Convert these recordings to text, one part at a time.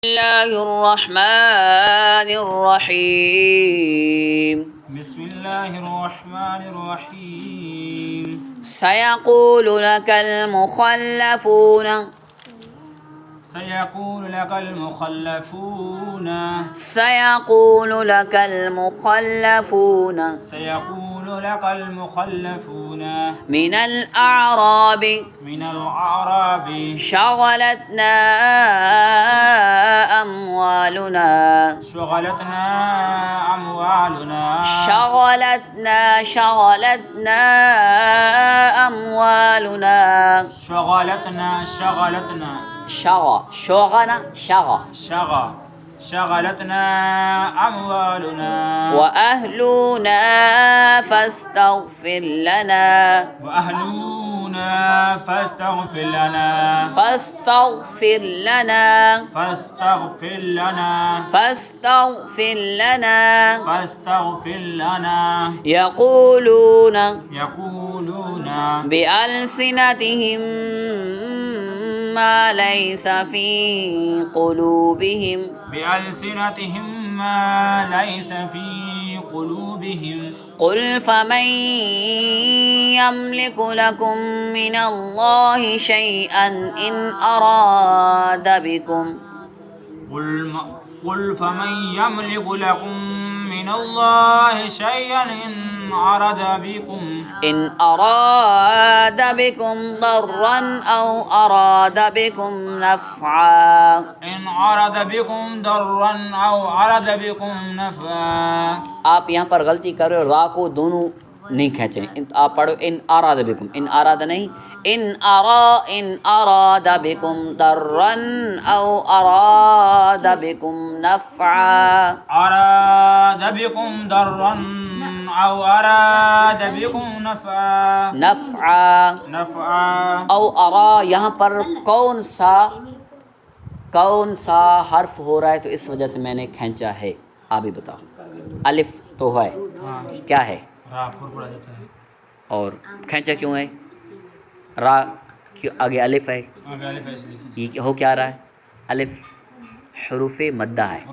الله الرحمن الرحيم بسم الله الرحمن الرحيم سيقول لك المخلفون سيقول لك المخلفون سيقول لك المخلفون سيقول لك المخلفون من الأعراب من الأعراب شغلتنا أموالنا شغلتنا أموالنا شغلتنا أموالنا شغلتنا أموالنا وأهلنا فاستغفر لنا فاستغفر لنا يقولون بألسنتهم ما ليس في قلوبهم قل فمن يملك لكم من الله شيئا إن أراد بكم قل فمن يملك لكم من الله شيئا إن أراد بكم ضرا أو أراد بكم نفعا आप यहाँ पर गलती कर रहे हो, रा को दोनों नहीं खींचें। आप पढ़ो इन आराद बिकुम, इन आराद नहीं, इन आराद बिकुम दर्रन औ आराद बिकुम नफ़आ औ अरा। यहाँ पर कौन सा हर्फ हो रहा है, तो इस वजह से मैंने खींचा है। आप ही बताओ। अलिफ तो है, क्या है और खींचा क्यों है? रा क्यों आगे अलिफ है? ये हो क्या रहा है? अलिफ हुरूफ मद्दा है,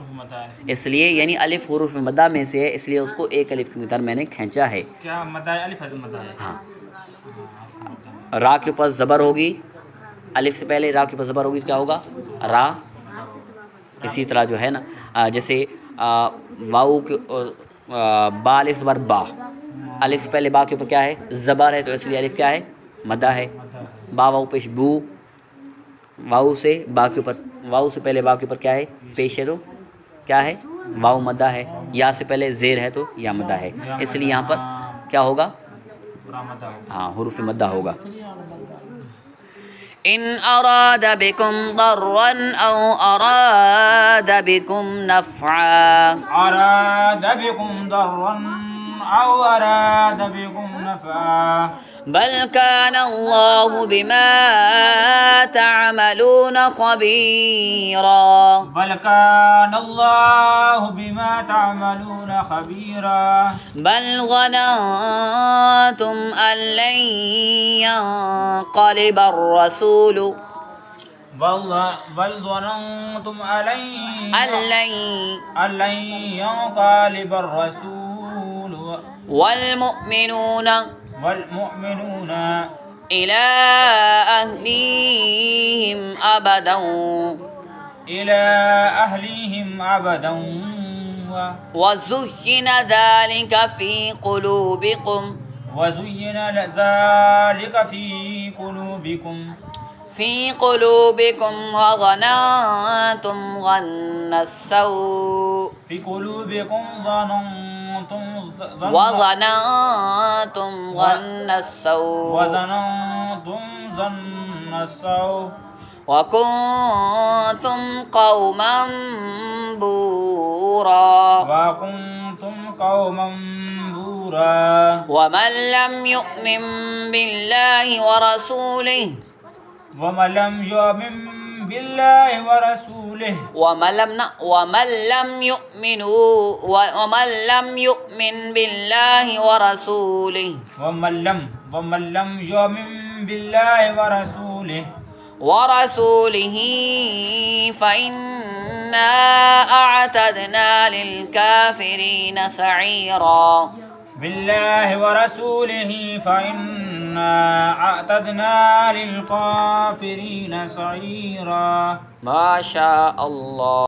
इसलिए यानी अलिफ हुरूफ मद्दा में से है, इसलिए उसको एक अलिफ की मिक़दार मैंने खींचा है। क्या मद्दा है? अलिफ है मद्दा है। हाँ, रा के ऊपर ज़बर होगी, अलिफ से पहले रा के ऊपर ज़बर होगी, क्या होगा? रा। इसी तरह जो है ना, जैसे वाऊ के बा अलिफ ज़बर बा, अलिफ से पहले बा के ऊपर क्या है? ज़बर है, तो इसलिए अलिफ क्या है? मद्दा है। बा वाऊ पेश बू, वाऊ से बा के ऊपर, वाऊ से पहले बा के ऊपर क्या है? पेश है, तो क्या है? वाऊ मद्दा है। या से पहले ज़ेर है, तो या मद्दा है, इसलिए यहाँ पर क्या होगा? हाँ, हुरूफ मद्दा होगा। इन अराद बिकुम दर्रन औ अराद बिकुम नफ़आ बल कान अल्लाहु बिमा तअमलून खबीरा बल ज़नंतुम अल्लन यंक़लिबर रसूलु वल्मुमिनून इला अहलीहिम अबदन वज़ुय्यिन ज़ालिका फ़ी क़ुलूबिकुम वज़ननतुम ظن السوء وكنتم قوما بورا ومن لم يؤمن بالله ورسوله ومن لم يؤمن بالله ورسوله ورسوله فإنا أعتدنا للكافرين سعيرا بالله ورسوله فإنا أعتدنا للكافرين سعيرا. ما شاء الله.